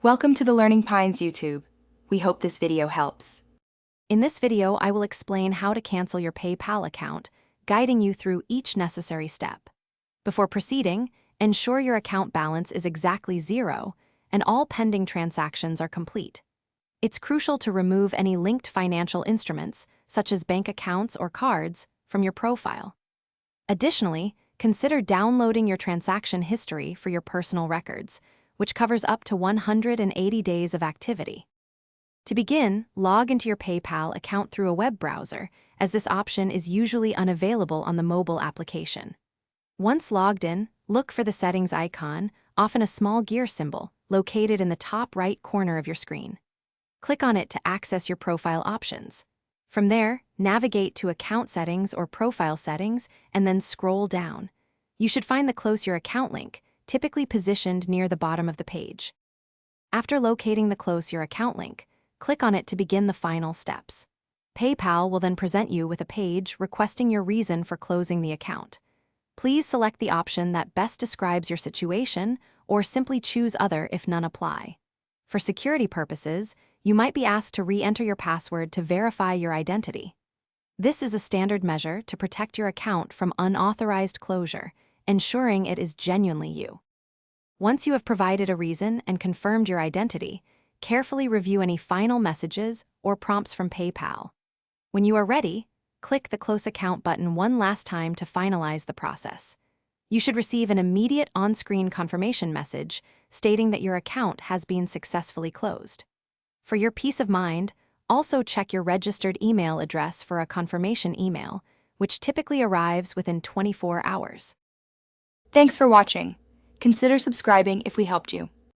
Welcome to the Learning Pines YouTube. We hope this video helps. In this video, I will explain how to cancel your PayPal account, guiding you through each necessary step. Before proceeding, ensure your account balance is exactly zero and all pending transactions are complete. It's crucial to remove any linked financial instruments, such as bank accounts or cards, from your profile. Additionally, consider downloading your transaction history for your personal records, which covers up to 180 days of activity. To begin, log into your PayPal account through a web browser, as this option is usually unavailable on the mobile application. Once logged in, look for the settings icon, often a small gear symbol, located in the top right corner of your screen. Click on it to access your profile options. From there, navigate to Account Settings or Profile Settings and then scroll down. You should find the Close Your Account link, typically positioned near the bottom of the page. After locating the Close Your Account link, click on it to begin the final steps. PayPal will then present you with a page requesting your reason for closing the account. Please select the option that best describes your situation or simply choose Other if none apply. For security purposes, you might be asked to re-enter your password to verify your identity. This is a standard measure to protect your account from unauthorized closure, ensuring it is genuinely you. Once you have provided a reason and confirmed your identity, carefully review any final messages or prompts from PayPal. When you are ready, click the Close Account button one last time to finalize the process. You should receive an immediate on-screen confirmation message stating that your account has been successfully closed. For your peace of mind, also check your registered email address for a confirmation email, which typically arrives within 24 hours. Thanks for watching. Consider subscribing if we helped you.